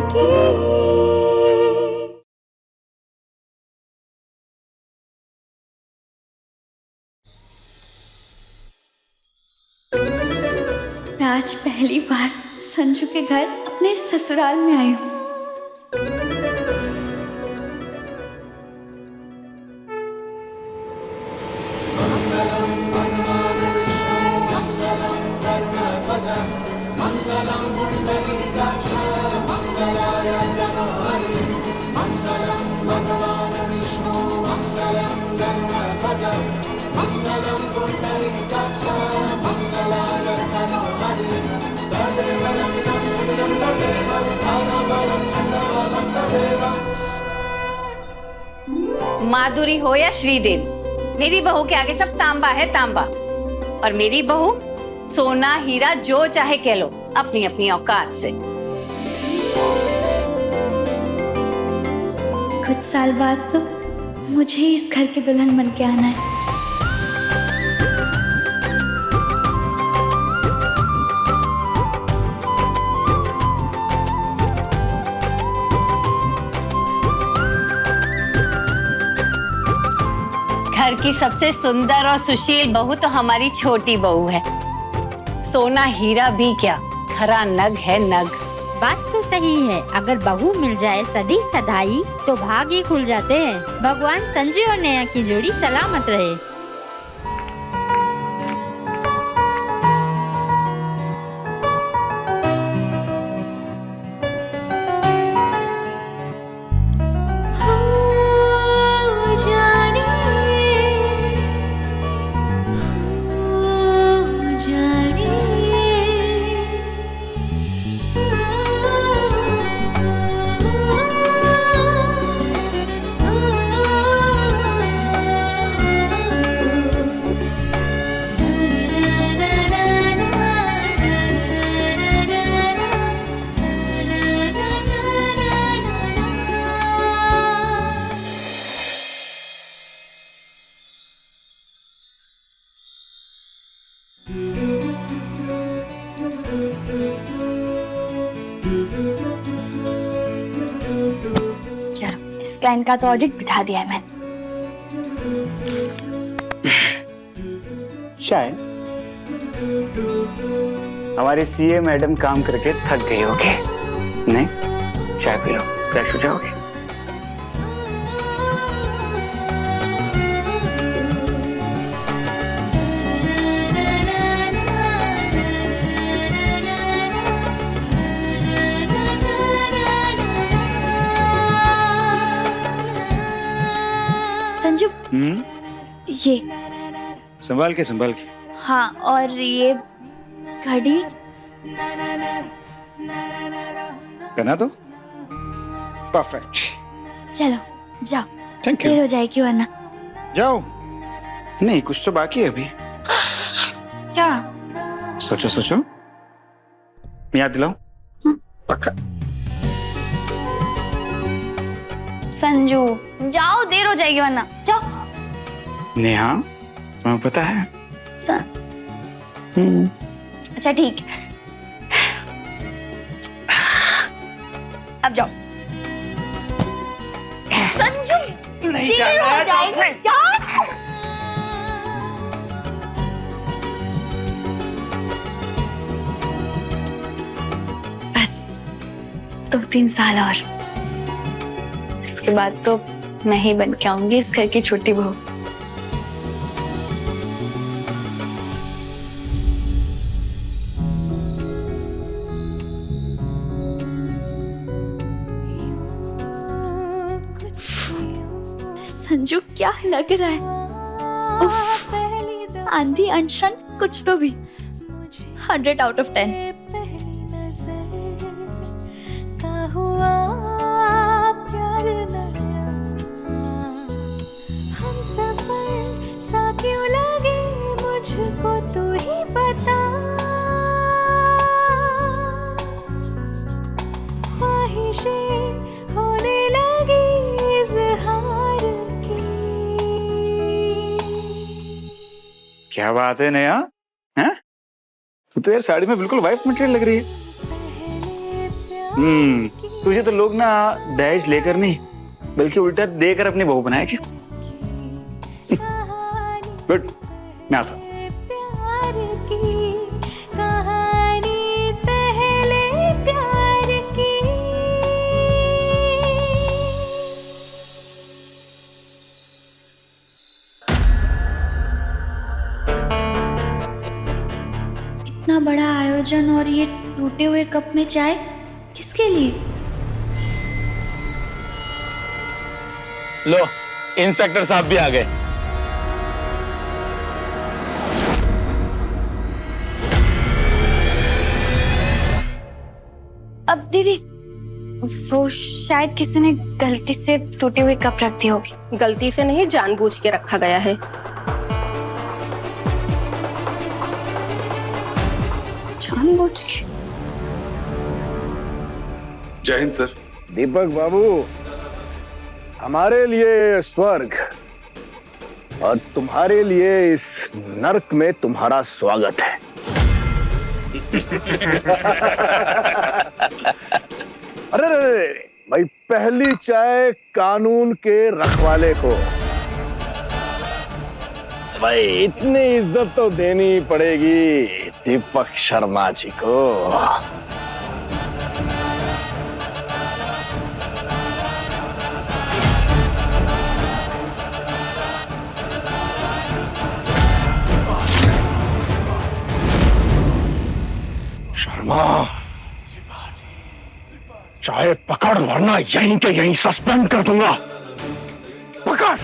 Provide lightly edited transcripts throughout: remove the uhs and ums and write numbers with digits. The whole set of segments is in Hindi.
मैं आज पहली बार संजू के घर अपने ससुराल में आई हूँ। माधुरी हो या श्रीदेवी, मेरी बहू के आगे सब तांबा है तांबा। और मेरी बहू सोना हीरा जो चाहे कह लो, अपनी अपनी औकात से। कुछ साल बाद तो मुझे ही इस घर की दुल्हन बन के आना है। घर की सबसे सुंदर और सुशील बहू तो हमारी छोटी बहू है। सोना हीरा भी क्या, खरा नग है नग। बात तो सही है, अगर बहू मिल जाए सदी सदाई तो भाग ही खुल जाते हैं। भगवान संजय और नेहा की जोड़ी सलामत रहे। चलो, इस क्लाइंट का तो ऑडिट बिठा दिया है मैंने। शायद हमारी सीए मैडम काम करके थक गई होगी। नहीं, चाय पी लो, फ्रेश हो जाओगे। संजू, ये संभाल के। हाँ, और ये घड़ी करना तो परफेक्ट। चलो जाओ, थैंक यू। देर हो जाएगी वरना। जाओ। नहीं, कुछ तो बाकी है अभी। क्या? सोचो। मैं याद दिलाऊं? पक्का। संजू जाओ, देर हो जाएगी वरना। जाओ। नेहा, तुम्हें पता है? अच्छा ठीक है, अब जाओ। संजू देर हो जाएगी, जाओ। बस 2-3 साल और, इसके बाद तो मैं ही बन के आऊंगी इस घर की छोटी बहू। संजू क्या लग रहा है? उफ, आंधी अनशन कुछ तो भी। 100 out of 10। मुझको तू ही बता, ख्वाहिशें होने लगी इज़हार की। क्या बात है नेहा, हैं? तू तो यार साड़ी में बिल्कुल वाइफ मटेरियल लग रही है। तुझे तो लोग ना दहेज लेकर नहीं बल्कि उल्टा देकर अपनी बहू बनाए क्या? गुड, मैं आता हूं। प्यार की कहानी पहले प्यार की। इतना बड़ा आयोजन और ये टूटे हुए कप में चाय किसके लिए? लो, इंस्पेक्टर साहब भी आ गए। अब दीदी, वो शायद किसी ने गलती से टूटे हुए कप रख दी होगी। गलती से नहीं, जानबूझ के रखा गया है। जानबूझ के? जय हिंद सर। दीपक बाबू, हमारे लिए स्वर्ग और तुम्हारे लिए इस नर्क में तुम्हारा स्वागत है। अरे भाई, पहली चाय कानून के रखवाले को। भाई इतनी इज्जत तो देनी पड़ेगी दीपक शर्मा जी को। शर्मा, चाहे पकड़ वरना यहीं के यहीं सस्पेंड कर दूंगा। पकड़।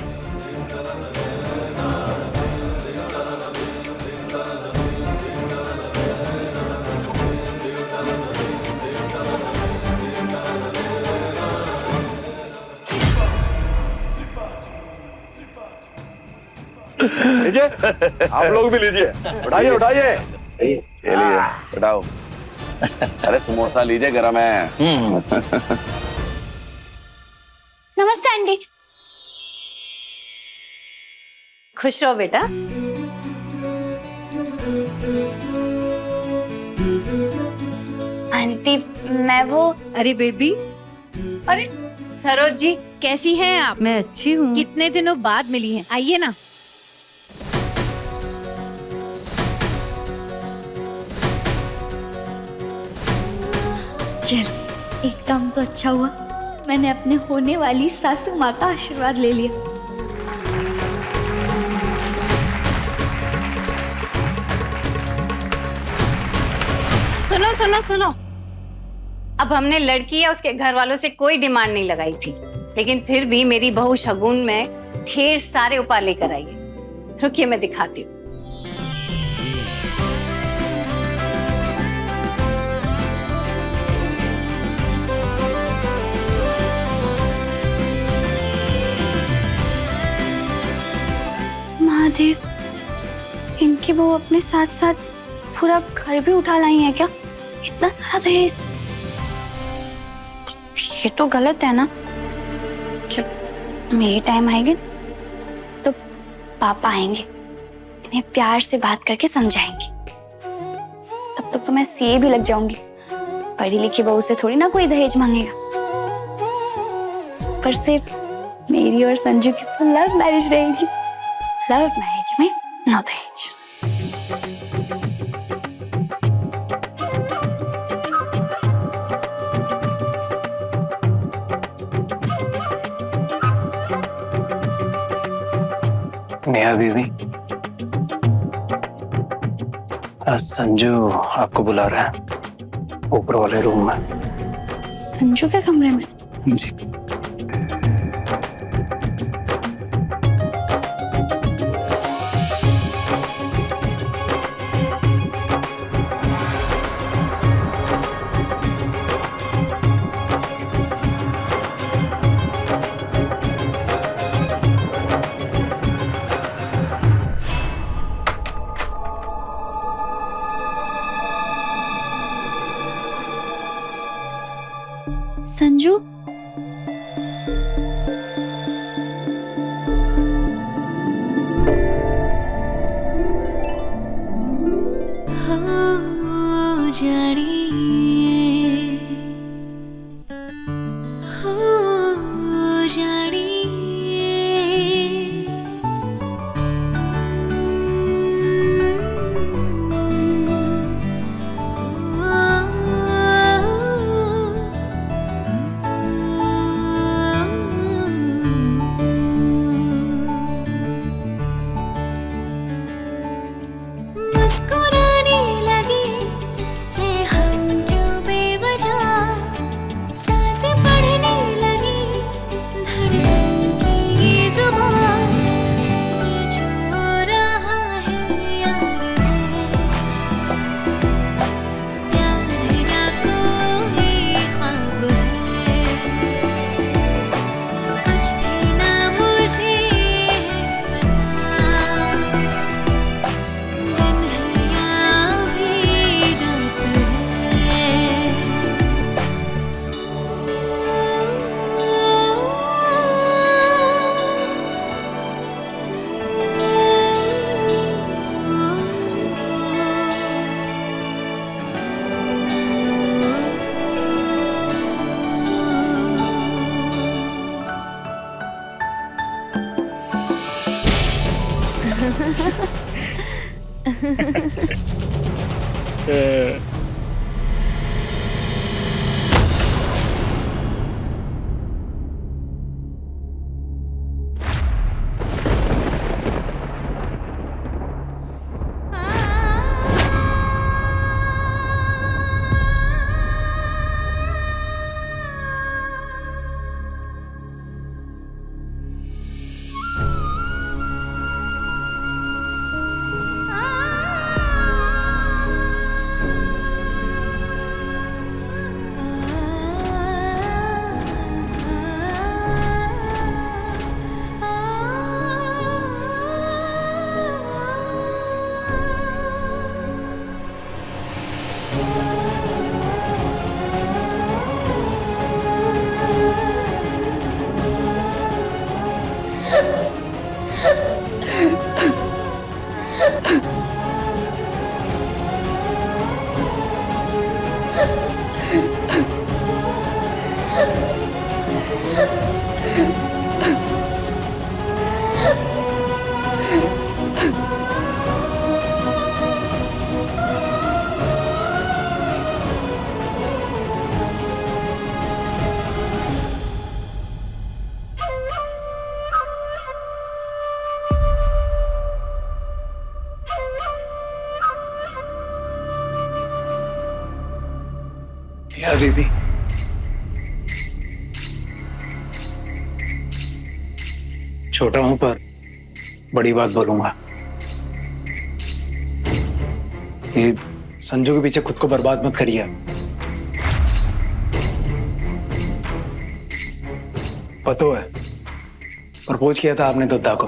लीजिए, आप लोग भी लीजिए। उठाइए उठाइए। ये लीजिए, उठाओ। अरे समोसा लीजिए, गरम है। नमस्ते आंटी। खुश रहो बेटा। आंटी, मैं वो अरे बेबी, अरे सरोज जी, कैसी हैं आप? मैं अच्छी हूँ। कितने दिनों बाद मिली हैं, आइए ना। चल, एकदम तो अच्छा हुआ मैंने अपने होने वाली सासू माँ का आशीर्वाद ले लिया। सुनो सुनो सुनो, अब हमने लड़की या उसके घर वालों से कोई डिमांड नहीं लगाई थी, लेकिन फिर भी मेरी बहू शगुन में ढेर सारे उपहार लेकर आई है। रुकिए, मैं दिखाती हूँ। महादेव, इनकी बहू अपने साथ साथ पूरा घर भी उठा लाई है क्या? इतना सारा दहेज, ये तो गलत है ना। जब मेरी टाइम आएगी तो पापा आएंगे, इन्हें प्यार से बात करके समझाएंगे। तब तक तो मैं सीए भी लग जाऊंगी। पढ़ी लिखी बहू से थोड़ी ना कोई दहेज मांगेगा। पर सिर्फ मेरी और संजू की तो लव मैरिज रहेगी। लव मैरिज में नो दहेज। नेहा दीदी, संजू आपको बुला रहा है ऊपर वाले रूम में। संजू के कमरे में? जी। संजू, हो जानिए क्या दीदी, छोटा हूं पर बड़ी बात बोलूंगा। ये संजू के पीछे खुद को बर्बाद मत करिए। पतो है प्रपोज किया था आपने दुद्धा को,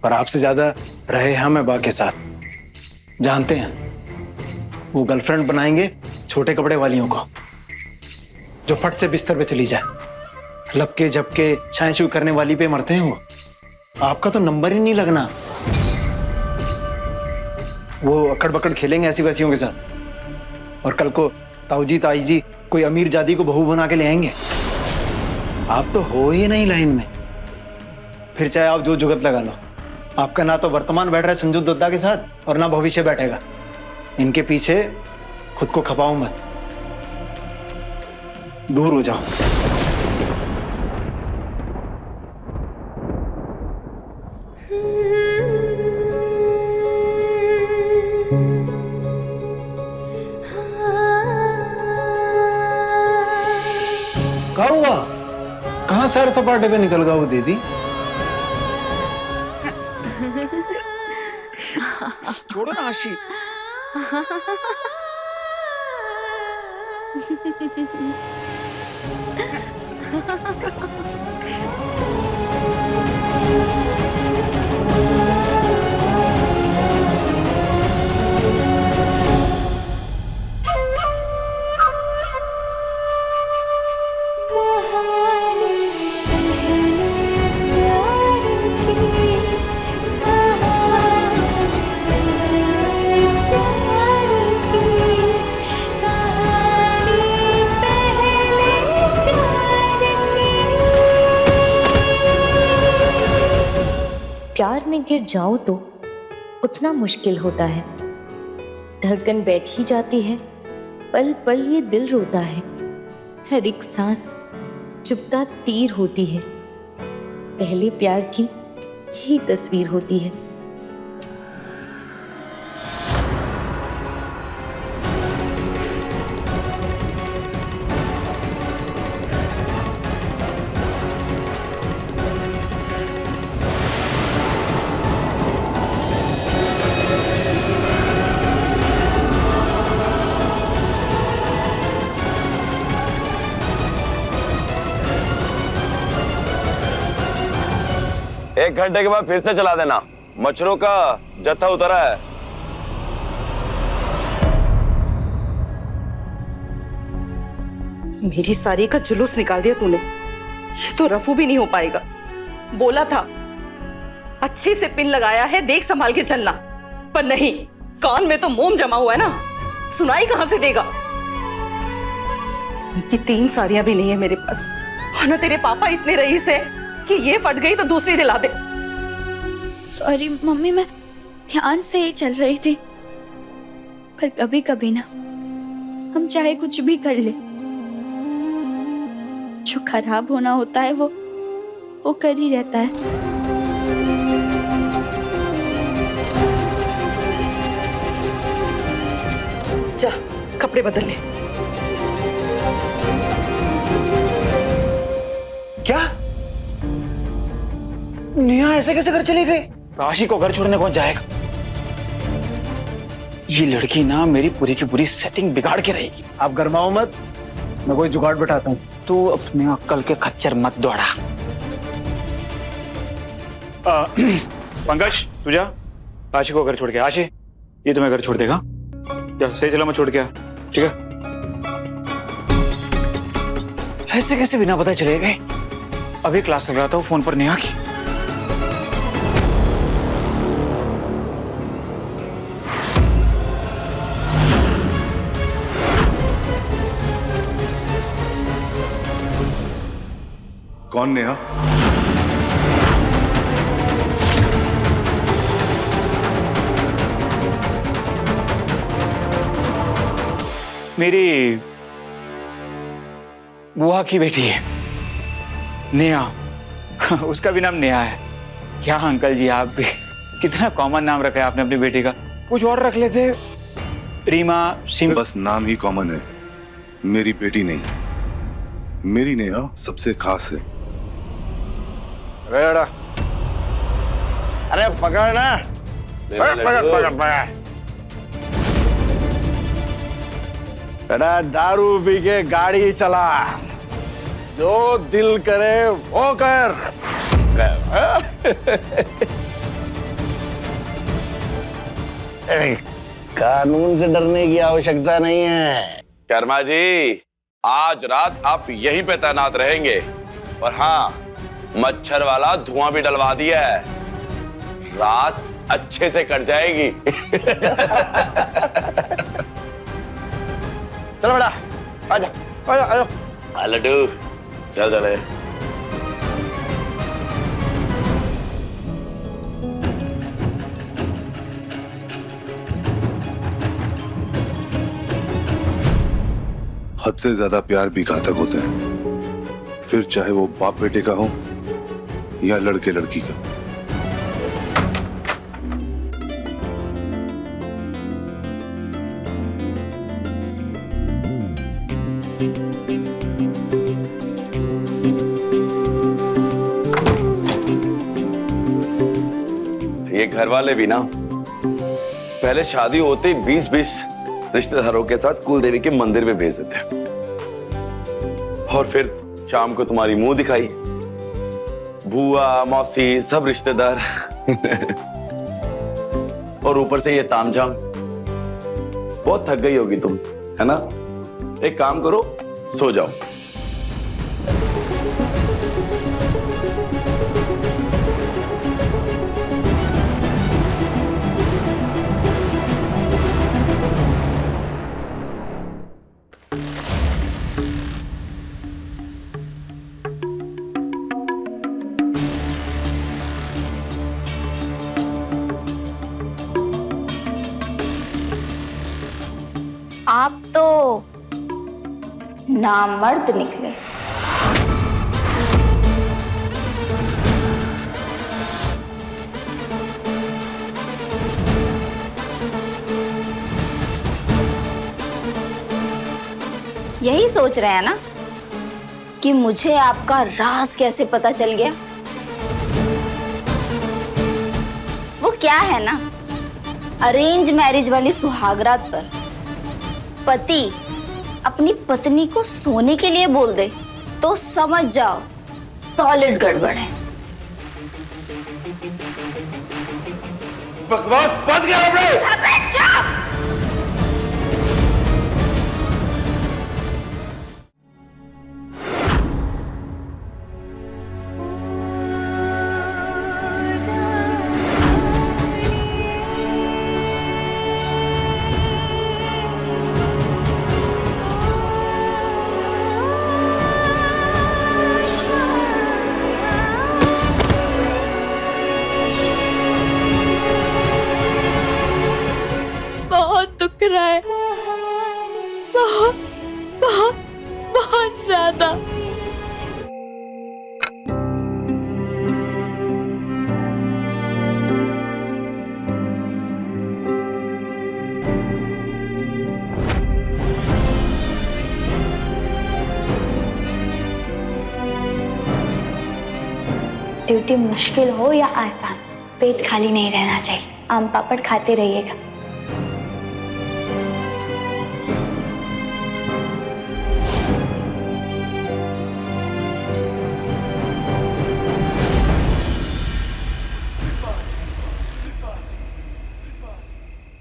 पर आपसे ज्यादा रहे हम है बा के साथ। जानते हैं वो गर्लफ्रेंड बनाएंगे छोटे कपड़े वालियों को, जो फट से बिस्तर पे चली जाए, लपके झपके छाए छू करने वाली पे मरते हैं वो। आपका तो नंबर ही नहीं लगना। वो अकड़ बकड़ खेलेंगे ऐसी वैसियों के साथ, और कल को ताऊजी ताई जी कोई अमीर जादी को बहू बना के ले आएंगे। आप तो हो ही नहीं लाइन में, फिर चाहे आप जो जुगत लगा लो। आपका ना तो वर्तमान बैठ रहा है संजू दत्ता के साथ, और ना भविष्य बैठेगा। इनके पीछे खुद को खपाओ मत, दूर हो जाओ। क्या हुआ? कहां सैर सपाटे पे निकल गया वो दीदी? छोड़ो ना आशी। प्यार में गिर जाओ तो उठना मुश्किल होता है। धड़कन बैठ ही जाती है, पल पल ये दिल रोता है। हर एक सांस चुभता तीर होती है। पहले प्यार की यही तस्वीर होती है। एक घंटे के बाद फिर से चला देना, मच्छरों का जत्था उतरा है। मेरी सारी का जुलूस निकाल दिया तूने। ये तो रफू भी नहीं हो पाएगा। बोला था अच्छे से पिन लगाया है, देख संभाल के चलना, पर नहीं, कान में तो मोम जमा हुआ है ना, सुनाई कहां से देगा। ये 3 साड़ियां भी नहीं है मेरे पास, और ना तेरे पापा इतने रईस है कि ये फट गई तो दूसरी दिला दे। सॉरी मम्मी, मैं ध्यान से ही चल रही थी, पर कभी कभी ना हम चाहे कुछ भी कर ले, जो खराब होना होता है वो कर ही रहता है। जा कपड़े बदल ले। क्या नेहा ऐसे कैसे घर चली गई? राशि को घर छोड़ने कौन जाएगा? ये लड़की ना मेरी पूरी की पूरी सेटिंग बिगाड़ के रहेगी। आप गरमाओ मत, मैं कोई जुगाड़ बैठाता हूँ। तू अपने अक्कल के खच्चर मत दौड़ा। पंकज तू जा, राशि को घर छोड़ के। आशी ये तुम्हें घर छोड़ देगा, जा सही सलामत छोड़ के आ, ठीक है? ऐसे कैसे बिना पता चले गए? अभी क्लास लग रहा था वो फोन पर नेहा की। कौन नेहा? मेरी बुआ की बेटी है नेहा। उसका भी नाम नेहा है। क्या अंकल जी, आप भी कितना कॉमन नाम रखा है आपने अपनी बेटी का। कुछ और रख लेते, रीमा, सिम। बस नाम ही कॉमन है, मेरी बेटी नहीं। मेरी नेहा सबसे खास है। अरे पकड़ ना, पकड़। बेटा दारू पी के गाड़ी चला, जो दिल करे वो कर। कानून से डरने की आवश्यकता नहीं है। शर्मा जी, आज रात आप यहीं पे तैनात रहेंगे। और हाँ, मच्छर वाला धुआं भी डलवा दिया है, रात अच्छे से कट जाएगी। चलो बेटा, आजा आजा आजा। हाँ लड्डू, चल चले। हद से ज्यादा प्यार भी घातक होता है, फिर चाहे वो बाप बेटे का हो या लड़के लड़की का। ये घर वाले भी ना पहले शादी होते 20-20 रिश्तेदारों के साथ कुल देवी के मंदिर में भेज देते हैं, और फिर शाम को तुम्हारी मुंह दिखाई, बुआ मौसी सब रिश्तेदार। और ऊपर से ये तामझाम। बहुत थक गई होगी तुम, है ना? एक काम करो, सो जाओ। आप तो नामर्द निकले। यही सोच रहे हैं ना कि मुझे आपका राज कैसे पता चल गया? वो क्या है ना, अरेंज मैरिज वाली सुहागरात पर पति अपनी पत्नी को सोने के लिए बोल दे तो समझ जाओ सॉलिड गड़बड़ है। बकवास बंद कर अपने। अबे चुप! दुख रहा है, बहुत बहुत बहुत ज्यादा। ड्यूटी मुश्किल हो या आसान, पेट खाली नहीं रहना चाहिए। आम पापड़ खाते रहिएगा।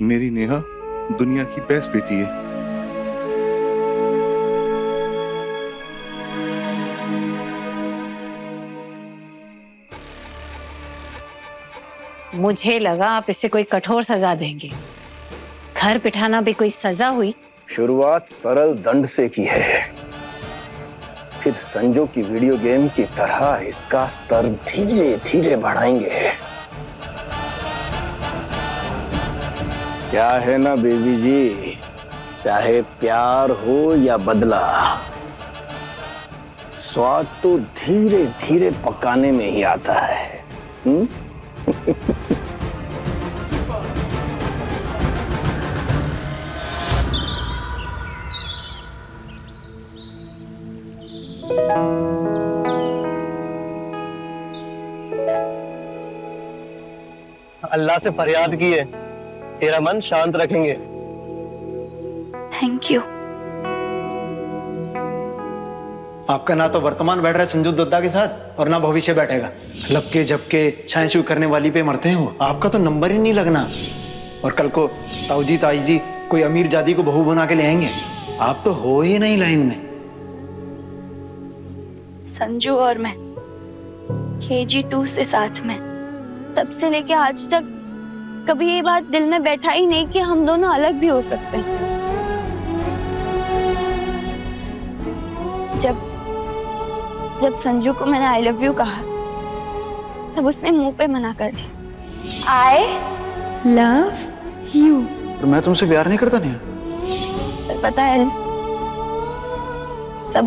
मेरी नेहा दुनिया की बेस्ट बेटी है। मुझे लगा आप इसे कोई कठोर सजा देंगे। घर बिठाना भी कोई सजा हुई? शुरुआत सरल दंड से की है, फिर संजू की वीडियो गेम की तरह इसका स्तर धीरे धीरे बढ़ाएंगे। क्या है ना बेबी जी, चाहे प्यार हो या बदला, स्वाद तो धीरे धीरे पकाने में ही आता है। अल्लाह से फरियाद की है, तेरा मन शांत रखेंगे। Thank you. आपका ना तो वर्तमान बैठ रहा है संजू दत्ता के साथ और ना भविष्य बैठेगा। लपके झपके छाए छू करने वाली पे मरते हैं वो। आपका तो नंबर ही नहीं लगना। और कल को ताऊजी ताई जी कोई अमीर जादी को बहू बना के ले आएंगे, आप तो हो ही नहीं लाइन में। संजू और मैं KG2 से साथ में, तब से लेके आज तक कभी ये बात दिल में बैठा ही नहीं कि हम दोनों अलग भी हो सकते हैं। जब संजू को मैंने आई लव यू कहा, तब उसने मुंह पे मना कर दिया, आई लव यू। तो मैं तुमसे प्यार नहीं करता नहीं? पर पता है, तब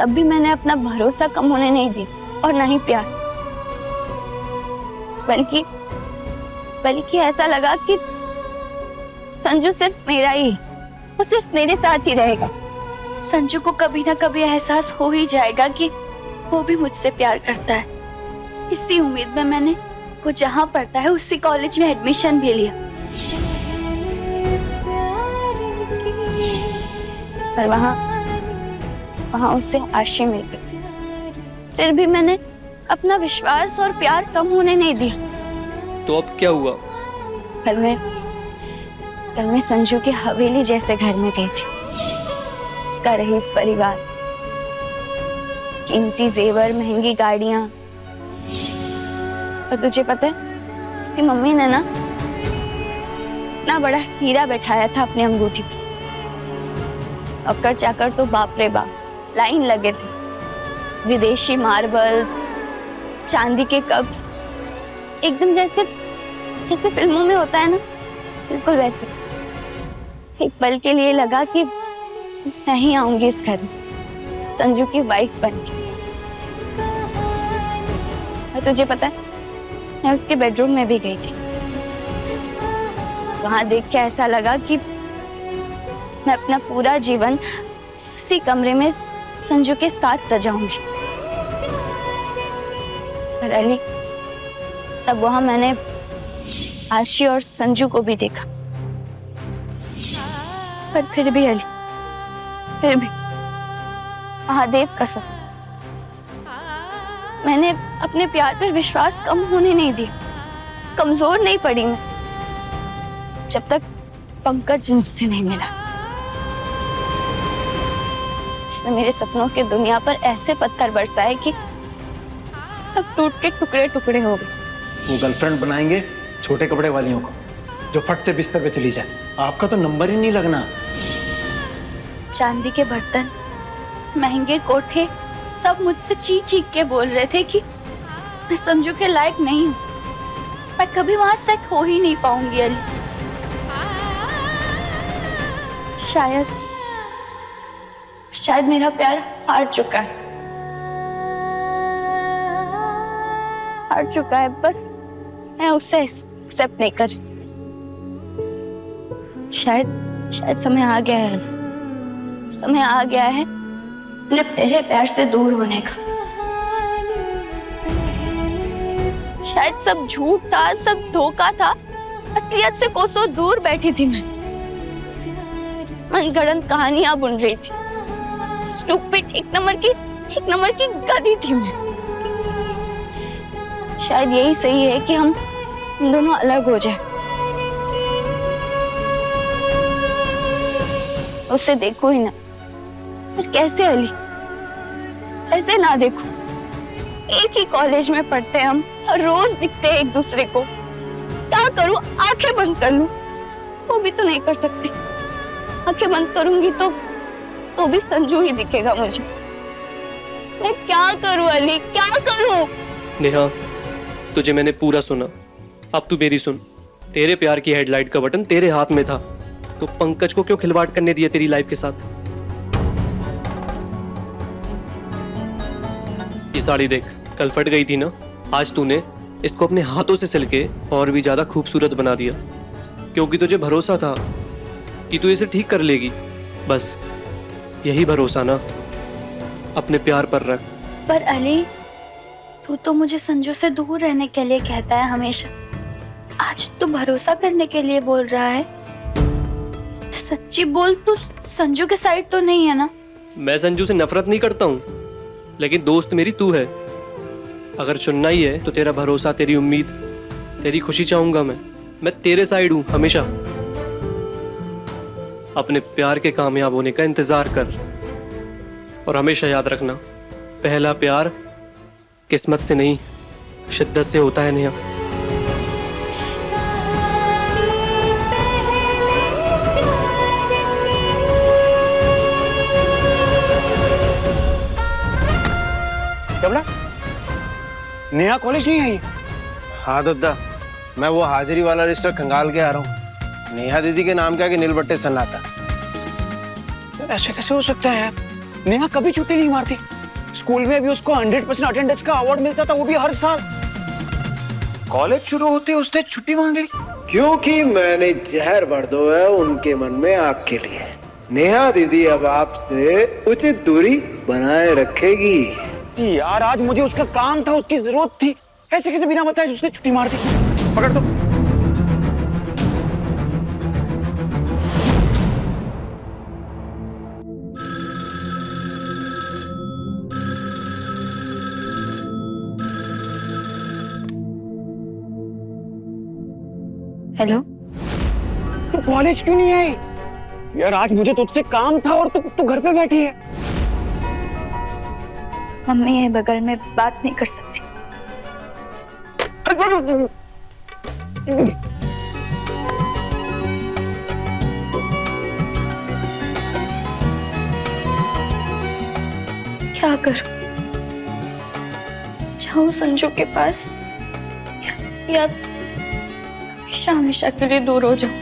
भी मैंने अपना भरोसा कम होने नहीं दिया और ना ही प्यार, बल्कि ऐसा लगा कि संजू सिर्फ मेरा ही, वो सिर्फ मेरे साथ ही रहेगा। संजू को कभी ना कभी एहसास हो ही जाएगा कि वो भी मुझसे प्यार करता है। इसी उम्मीद में मैंने वो जहाँ पढ़ता है उसी कॉलेज में एडमिशन भी लिया। पर वहाँ उससे आशी मिल गई। फिर भी मैंने अपना विश्वास और प्यार कम होने नहीं दिया। तो अब क्या हुआ? कल मैं संजू की हवेली जैसे घर में गई थी। उसका रईस परिवार, कीमती जेवर, महंगी गाड़ियां। और तुझे पता है, उसकी मम्मी ने ना इतना बड़ा हीरा बैठाया था अपनी अंगूठी पे। नौकर चाकर तो बाप रे बाप लाइन लगे थे। विदेशी मार्बल्स, चांदी के कप्स, एकदम जैसे फिल्मों में होता है ना, बिल्कुल वैसे। एक पल के लिए लगा कि मैं ही आऊंगी इस घर में, संजू की वाइफ बनके। और तुझे पता है, मैं उसके बेडरूम में भी गई थी। वहां देख के ऐसा लगा कि मैं अपना पूरा जीवन उसी कमरे में संजू के साथ सजाऊंगी। पर अली, तब वहां मैंने आशी और संजू को भी देखा। पर फिर भी अली, फिर भी महादेव कसम, मैंने अपने प्यार पर विश्वास कम होने नहीं दिया। कमजोर नहीं पड़ी मैं, जब तक पंकज मुझसे नहीं मिला। उसने मेरे सपनों की दुनिया पर ऐसे पत्थर बरसाए कि सब टूट के टुकड़े टुकड़े हो गए। वो गर्लफ्रेंड बनाएंगे छोटे कपड़े वालियों को, जो फट से बिस्तर पे चली जाए। आपका तो नंबर ही नहीं लगना। चांदी के बर्तन, महंगे कोठे, सब मुझसे चीख चीख के बोल रहे थे कि मैं संजू के लायक नहीं हूँ। मैं कभी वहां सेट हो ही नहीं पाऊंगी अली। शायद मेरा प्यार हार चुका है। बस मैं उसे एक्सेप्ट नहीं कर। शायद समय आ गया है, समय आ गया है अपने पहले प्यार से दूर होने का। शायद सब झूठ था, सब धोखा था। असलियत से कोसों दूर बैठी थी मैं, मनगढ़ंत कहानियां बुन रही थी। स्टूपिड एक नंबर की गधी थी मैं। शायद यही सही है कि हम दोनों अलग हो जाए। उसे देखो ही ना। पर कैसे अली, ऐसे ना देखो। एक ही कॉलेज में पढ़ते हम, हर रोज दिखते हैं एक दूसरे को। क्या करूं, आंखें बंद कर लूं? वो भी तो नहीं कर सकती। आंखें बंद करूंगी तो तो भी संजू ही दिखेगा मुझे। मैं क्या करूं अली, क्या करूं? नेहा, तुझे मैंने पूरा सुना, अब तू मेरी सुन। तेरे प्यार की हेडलाइट का बटन तेरे हाथ में था, तो पंकज को क्यों खिलवाड़ करने दिया तेरी लाइफ के साथ? ये साड़ी देख, कल फट गई थी ना, आज तूने इसको अपने हाथों से सिल के और भी ज्यादा खूबसूरत बना दिया, क्योंकि तुझे भरोसा था कि तू इसे ठीक कर लेगी। बस यही भरोसा ना अपने प्यार पर रख। पर अली, तू तो मुझे संजू से दूर रहने के लिए कहता है हमेशा, आज तो भरोसा करने के लिए बोल रहा है। सच्ची बोल, तू संजू के साइड तो नहीं है ना? मैं संजू से नफरत नहीं करता हूँ, लेकिन दोस्त मेरी तू है। अगर चुनना ही है तो तेरा भरोसा, तेरी उम्मीद, तेरी खुशी चाहूंगा। मैं तेरे साइड हूँ हमेशा। अपने प्यार के कामयाब होने का इंतजार कर, और हमेशा याद रखना, पहला प्यार किस्मत से नहीं, शिद्दत से होता है नेहा। कमला, नेहा कॉलेज नहीं आई? हाँ दद्दा, मैं वो हाजिरी वाला रजिस्टर खंगाल के आ रहा हूँ। नेहा दीदी के नाम क्या कि नीलबट्टे सन्नाटा। ऐसे कैसे हो सकता है यार? नेहा कभी छुट्टी नहीं मारती। स्कूल में भी उसको 100% अटेंडेंस का अवार्ड मिलता था, वो भी हर साल। कॉलेज शुरू होते उसने छुट्टी मांग ली। क्योंकि मैंने जहर भर दो है उनके मन में आपके लिए। नेहा दीदी अब आपसे उचित दूरी बनाए रखेगी। यार आज मुझे उसका काम था, उसकी जरूरत थी, ऐसे कैसे बिना बताए उसने छुट्टी मार दी? पकड़ दो। हेलो, तू कॉलेज क्यों नहीं आई? यार आज मुझे तुझसे काम था और तू घर पे बैठी है। मम्मी है बगल में, बात नहीं कर सकती। क्या करूं? जाऊं संजू के पास या हमेशा हमेशा के लिए दूर हो जाऊं?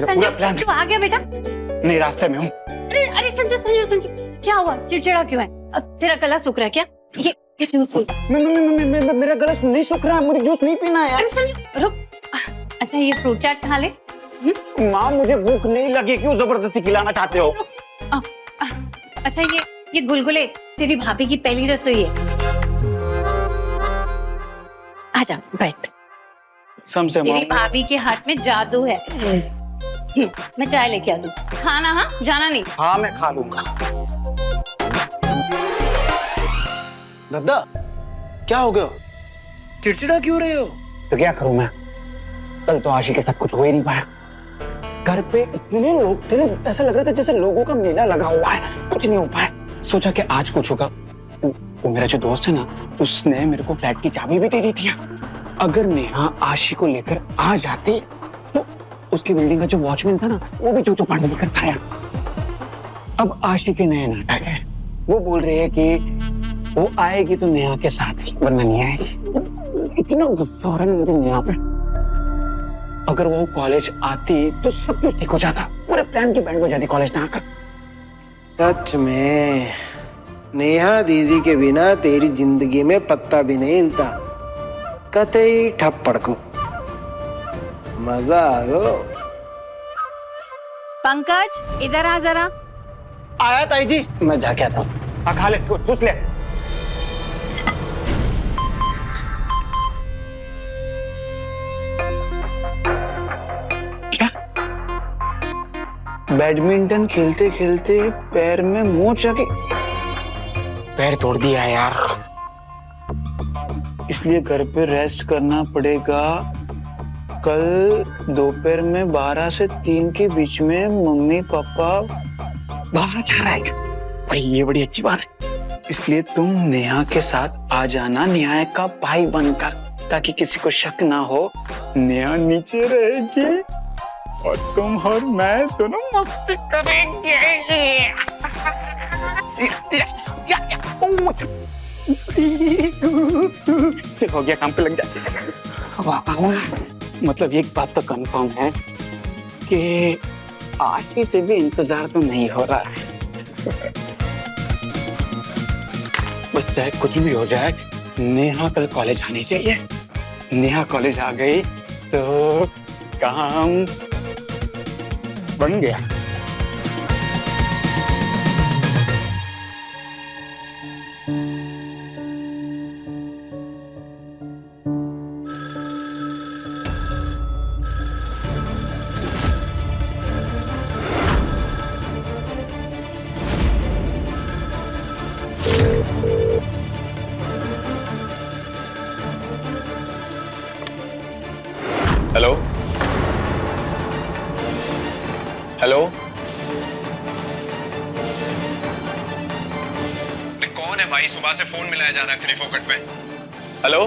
संजू, तू आ गया बेटा? नहीं, रास्ते में हूँ। अरे अरे संजू संजू संजू, क्या हुआ? चिड़चिड़ा क्यों है? अब तेरा गला सूख रहा है क्या? ये जूस पी। मेरा गला नहीं सूख रहा है, मुझे जूस नहीं पीना है। अरे संजू रुक। अच्छा ये फ्रूट चाट खा ले। माँ मुझे भूख नहीं लगी, क्यों जबरदस्ती खिलाना चाहते हो? अच्छा ये गुलगुले तेरी भाभी की पहली रसोई है। आजा बैठ। तेरी भाभी के हाथ में जादू है। मैं चाय लेके आ दूं। खाना? हाँ, जाना नहीं। हाँ मैं खा लूंगा। दद्दा, क्या हो गया? चिड़चिड़ा क्यों रहे हो? तो क्या करूं मैं? कल तो आशी के साथ कुछ हो ही नहीं पाया। घर पे इतने लोग थे, ऐसा लग रहा था जैसे लोगों का मेला लगा हुआ है, कुछ नहीं हो पाया। सोचा कि आज कुछ होगा। वो मेरा जो दोस्त है ना, उसने मेरे को फ्लैट की चाबी भी दे दी थी। अगर नेहा आशी को लेकर आ जाती तो उसकी बिल्डिंग का जो वॉचमैन था ना, वो भी जूतों पानी लेकर था। अब आशी के नए नाटक है। वो बोल रही है कि वो आएगी तो नेहा के साथ ही, वरना नहीं आएगी। इतना गुस्सा हो रहा है मुझे नेहा पे। अगर वो कॉलेज आती तो सब कुछ ठीक हो जाता, पूरे प्लान की बैंड बजा दी कॉलेज ना आकर। सच में नेहा दीदी के बिना तेरी जिंदगी में पत्ता भी नहीं हिलता। कतई ठप्पड़ को मजा आ गो। पंकज इधर आ जरा। आया ताई जी, मैं जाके आता हूँ। खा ले, ठूस ले। क्या? बैडमिंटन खेलते खेलते पैर में मोच आके पैर तोड़ दिया यार। इसलिए घर पे रेस्ट करना पड़ेगा। कल दोपहर में 12 से 3 के बीच में मम्मी पापा बाहर जा रहे हैं। भाई ये बड़ी अच्छी बात है। इसलिए तुम नेहा के साथ आ जाना न्याय का भाई बनकर, ताकि किसी को शक ना हो। नेहा नीचे रहेगी और तुम और मैं दोनों मस्ती करेंगे। हो गया, काम पे लग जा। मतलब एक बात तो कंफर्म है कि आज से भी इंतजार तो नहीं हो रहा है। बस चाहे कुछ भी हो जाए, नेहा कल कॉलेज आनी चाहिए। नेहा कॉलेज आ गई तो काम बन गया। हेलो हेलो, कौन है भाई? सुबह से फोन मिलाया जा रहा है फ्री फोकट पे। हेलो,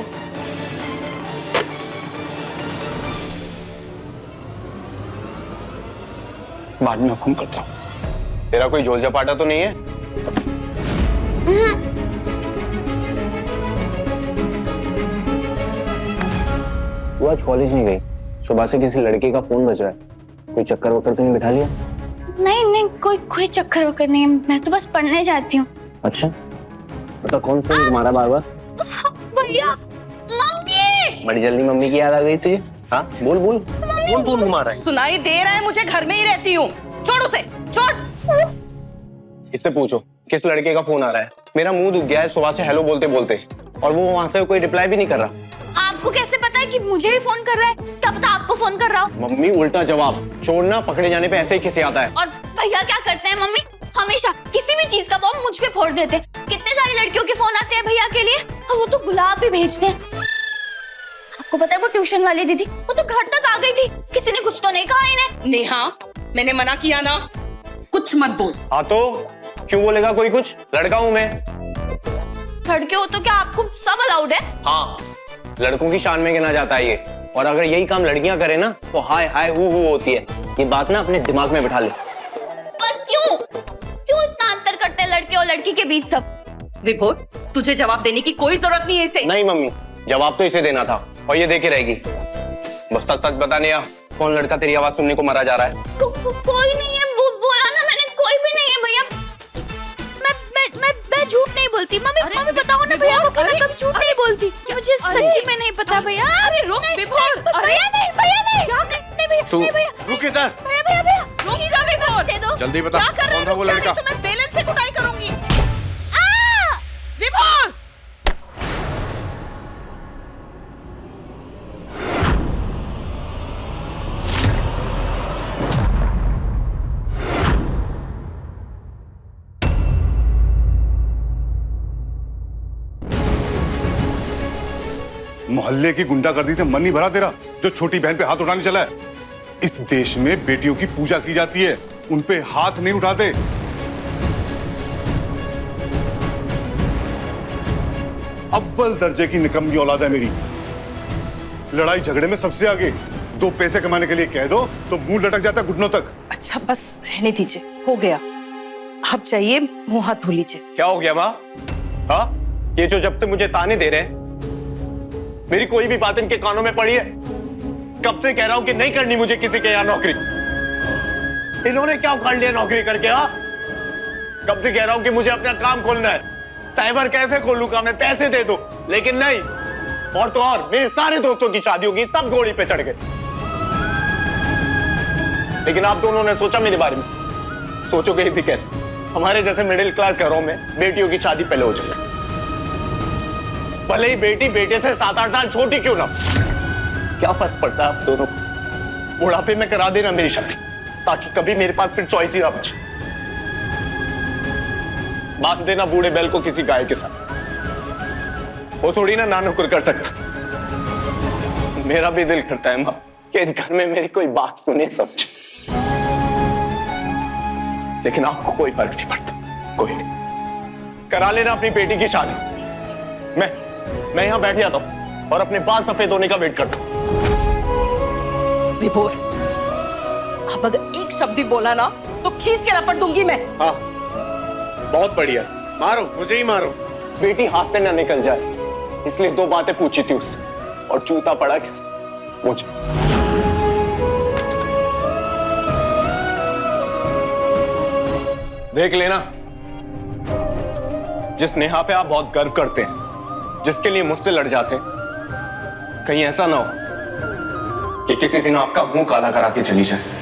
बाद में फोन करता हूँ। तेरा कोई झोल झपाटा तो नहीं है? तू आज कॉलेज नहीं गई? सुबह से किसी लड़के का फोन बज रहा है, कोई चक्कर वक्कर तो नहीं बिठा लिया? नहीं, कोई चक्कर वक्कर नहीं है, मैं तो बस पढ़ने जाती हूँ। अच्छा, बता कौन फोन तुम्हारा बार बार? भैया, मम्मी। बड़ी जल्दी मम्मी की याद आ गई तुझे? हाँ बोल बोल, कौन फोन घुमा रहा है? सुनाई दे रहा है मुझे, घर में ही रहती हूँ। छोड़ उसे, छोड़। इससे पूछो किस लड़के का फोन आ रहा है। मेरा मुंह दुख गया है सुबह से हेलो बोलते बोलते, और वो वहां से कोई रिप्लाई भी नहीं कर रहा। आपको कैसे पता है कि मुझे ही फोन कर रहा है? क्या पता आपको फोन कर रहा हो? मम्मी उल्टा जवाब, छोड़ना पकड़े जाने पे ऐसे ही खिसे आता है। और भैया क्या करते हैं मम्मी? हमेशा किसी भी चीज का बॉम्ब मुझ पे फोड़ देते हैं। कितने सारी लड़कियों के फोन आते हैं भैया के लिए, और वो तो गुलाब भी भेजते हैं। आपको पता है वो ट्यूशन वाली दीदी, वो तो घर तक आ गई थी। किसी ने कुछ तो नहीं कहा इन्हें? नेहा, मैंने मना किया ना, कुछ मत बोल। हाँ तो क्यों बोलेगा कोई कुछ? लड़का हूँ मैं। लड़के हो तो क्या आपको सब अलाउड है? हाँ, लड़कों की शान में गिना जाता है ये, और अगर यही काम लड़कियां करें ना तो हाय हाय हु होती है। ये बात ना अपने दिमाग में बिठा ले। पर क्यों इतना अंतर करते हैं लड़के और लड़की के बीच सब? विभोर, तुझे जवाब देने की कोई जरूरत नहीं है इसे। नहीं मम्मी, जवाब तो इसे देना था, और ये देके रहेगी। बस सच सच बताने या कौन लड़का तेरी आवाज सुनने को मरा जा रहा है? कोई नहीं है, बोला ना मैंने, कोई भी नहीं है भैया। मैं झूठ नहीं बोलती। मम्मी बताओ ना भैया को, मैं कभी झूठ नहीं बोलती। मुझे सच्ची में नहीं पता भैया। अरे रुक विभोर, भैया नहीं भैया, रुक इधर। भैया रुक जा विभोर, दे दो। जल्दी बता कौन था वो लड़का? तो मैं बेलन से कुटाई करूंगी। विभोर, मोहल्ले की गुंडागर्दी से मन नहीं भरा तेरा, जो छोटी बहन पे हाथ उठाने चला है? इस देश में बेटियों की पूजा की जाती है, उन पे हाथ नहीं उठाते। अव्वल दर्जे की निकम्मी औलाद है मेरी। लड़ाई झगड़े में सबसे आगे, दो पैसे कमाने के लिए कह दो तो मुंह लटक जाता है घुटनों तक। अच्छा बस रहने दीजिए, हो गया। अब चाहिए मुंह हाथ धो लीजिए। क्या हो गया माँ? हाँ, ये जो जब से मुझे ताने दे रहे हैं, मेरी कोई भी बात इनके कानों में पड़ी है? कब से कह रहा हूं कि नहीं करनी मुझे किसी के यहाँ नौकरी। इन्होंने क्या उखाड़ लिया नौकरी करके? हाँ, कब से कह रहा हूं कि मुझे अपना काम खोलना है। साइबर कैफे खोलूं का, मैं पैसे दे दो, लेकिन नहीं। और तो और मेरे सारे दोस्तों की शादी होगी, सब घोड़ी पे चढ़ गए। लेकिन आप दोनों ने सोचा मेरे बारे में? सोचोगे भी कैसे? हमारे जैसे मिडिल क्लास घरों में बेटियों की शादी पहले हो जाए, भले ही बेटी बेटे से 7-8 साल छोटी क्यों ना। क्या फर्क पड़ता है आप दोनों को? बुढ़ापे में करा देना मेरी शादी, ताकि कभी मेरे पास फिर चॉइस ही ना बचे। बांध देना बूढ़े बैल को किसी गाय के साथ, वो थोड़ी ना नानुकुर कर सकता। मेरा भी दिल करता है मां कि इस घर में मेरी कोई बात सुने समझे, लेकिन आपको कोई फर्क नहीं पड़ता। कोई नहीं, करा लेना अपनी बेटी की शादी। मैं यहां बैठ जाता हूं और अपने बाल सफेद होने का वेट करता हूं। विभोर, अब अगर एक शब्द भी बोला ना तो खींच के रपट दूंगी मैं। हाँ, बहुत बढ़िया, मारो, मुझे ही मारो। बेटी हाथ से ना निकल जाए इसलिए 2 बातें पूछी थी उससे, और चूता पड़ा किसे? मुझे। देख लेना, जिस नेहा पे आप बहुत गर्व करते हैं, जिसके लिए मुझसे लड़ जाते हैं, कहीं ऐसा ना हो कि किसी दिन आपका मुंह काला करा के चली जाए।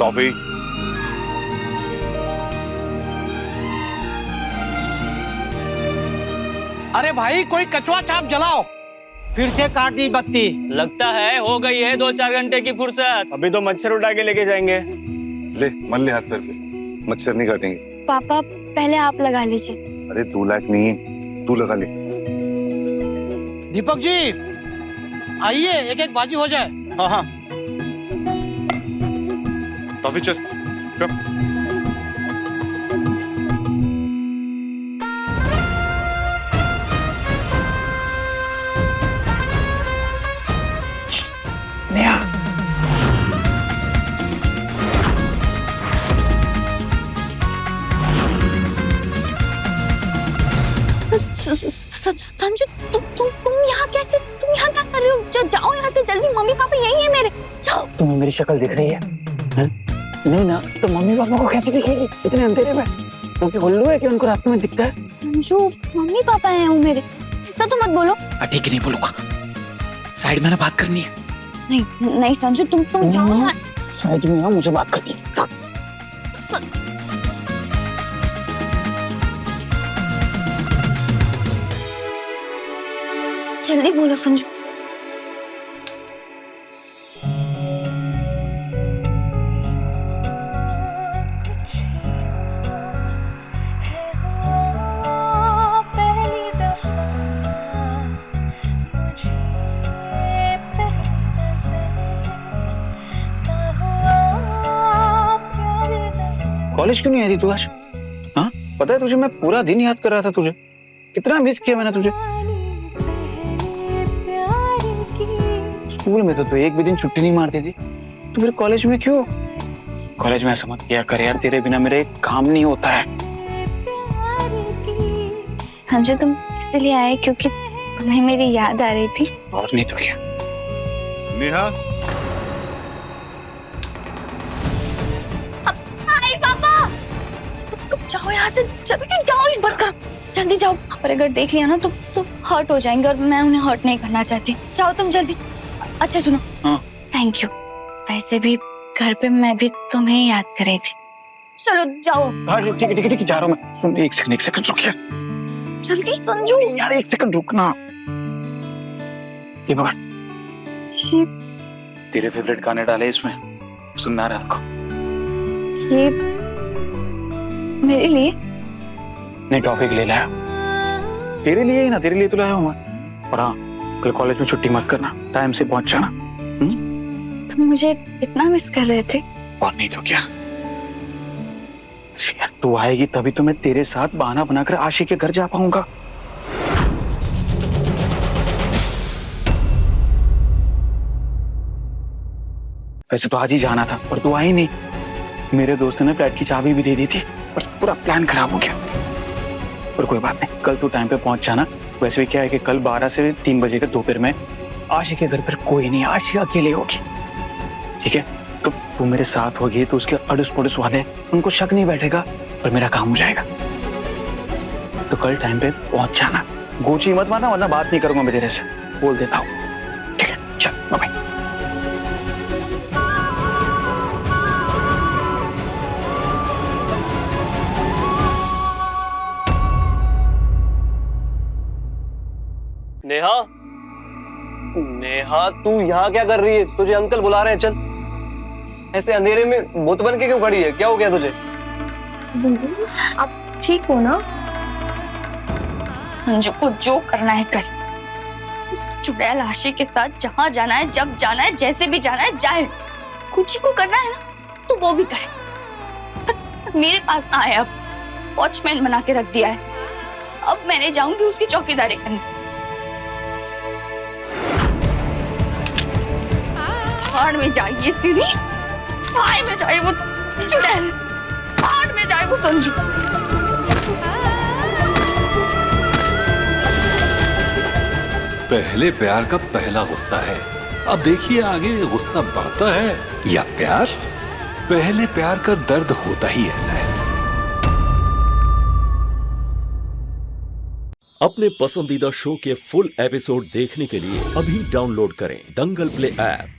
टॉफी। अरे भाई कोई कचवा चाप जलाओ। फिर से काट दी बत्ती। लगता है हो गई है 2-4 घंटे की फुर्सत। अभी तो मच्छर उठा के लेके जाएंगे। ले मन ले हाथ पैर पे, मच्छर नहीं काटेंगे। पापा पहले आप लगा लीजिए। अरे तू लायक नहीं है, तू लगा ले। दीपक जी आइए, एक एक बाजी हो जाए। हाँ हाँ, टॉफी चल, कम। नेहा, संजू तुम यहाँ कैसे? तुम यहाँ क्या कर रहे हो? जाओ यहाँ से जल्दी, मम्मी पापा यही है मेरे। जाओ। तुम्हें मेरी शक्ल दिख रही है? नहीं ना, तो मम्मी पापा को कैसे दिखेगी इतने अंधेरे में? क्योंकि उल्लू है कि उनको रात में दिखता है। संजू मम्मी पापा हैं वो मेरे, ऐसा तो मत बोलो। ठीक है, नहीं बोलूंगा। साइड में ना बात करनी है। नहीं नहीं संजू, तुम जाओ यहाँ। साइड में आओ, मुझे बात करनी है। जल्दी बोलो संजू। कॉलेज क्यों नहीं आई थी तू आज? हाँ, पता है तुझे, मैं पूरा दिन याद कर रहा था तुझे। कितना मिस किया मैंने तुझे। स्कूल में तो तू एक भी दिन छुट्टी नहीं मारती थी, तो फिर कॉलेज में क्यों? कॉलेज में ऐसा मत किया कर यार, तेरे बिना मेरे काम नहीं होता है। संजय तुम इसलिए आए क्योंकि तुम्हें मेरी याद आ रही थी? और नहीं तो क्या। नेहा, आई पापा, तुम जाओ यहाँ से, जल्दी जाओ, ये बंद कर, जल्दी जाओ। और अगर देख लिया ना तो हर्ट हो जाएंगे, और मैं उन्हें हर्ट नहीं करना चाहती। जाओ तुम जल्दी। अच्छा सुनो, थैंक यू। वैसे भी घर पे मैं भी तुम्हें ही याद कर रही थी। चलो जाओ। ठीक है ठीक है, जा रहा हूँ मैं। सुन, एक सेकंड रुक यार। जल्दी संजू। यार एक सेकंड रुकना। ये पकड़, तेरे फेवरेट गाने डाले इसमें, सुनना रात को। ये मेरे लिए? नहीं, टॉफी के लिए लाया। तेरे लिए ही ना, तेरे लिए तो लाया हूँ मैं। और हाँ, कल कॉलेज में छुट्टी मत करना, टाइम से पहुंच जाना। तुम मुझे इतना मिस कर रहे थे? और नहीं तो क्या यार, तू आएगी तभी तो मैं तेरे साथ बहाना बनाकर आशी के घर जा पाऊंगा। वैसे तो आज ही जाना था, पर तू आई नहीं। मेरे दोस्त ने फ्लैट की चाबी भी दे दी थी, बस पूरा प्लान खराब हो गया। पर कोई बात नहीं, कल तू टाइम पे पहुंच जाना। वैसे भी क्या है कि कल 12 से 3 बजे के दोपहर में आशी के घर पर कोई नहीं, आशी अकेले होगी। ठीक है, तो तू मेरे साथ होगी तो उसके अड़ोस पड़ोस वाले, उनको शक नहीं बैठेगा और मेरा काम हो जाएगा। तो कल टाइम पे पहुंच जाना, गोची मत मारना वरना बात नहीं करूंगा मैं तेरे से, बोल देता हूँ। ठीक है, चल बाय। नेहा, नेहा तू यहाँ क्या कर रही है? तुझे अंकल बुला रहे हैं, चल। ऐसे अंधेरे में बुत बन के क्यों खड़ी है? क्या हो गया तुझे? आप ठीक हो ना? संजू को जो करना है कर। चुड़ैल आशिक के साथ जहां जाना है, जब जाना है, जैसे भी जाना है जाए। कुछ को करना है ना तो वो भी करे। मेरे पास ना आए, अब वॉचमैन बना के रख दिया है। अब मैंने जाऊंगी उसकी चौकीदारी करने। भाड़ में जाइए सीढ़ी, फाय में जाए वो चुड़ैल, भाड़ में जाए वो संजू। पहले प्यार का पहला गुस्सा है, अब देखिए आगे गुस्सा बढ़ता है या प्यार। पहले प्यार का दर्द होता ही ऐसा है। अपने पसंदीदा शो के फुल एपिसोड देखने के लिए अभी डाउनलोड करें दंगल प्ले ऐप।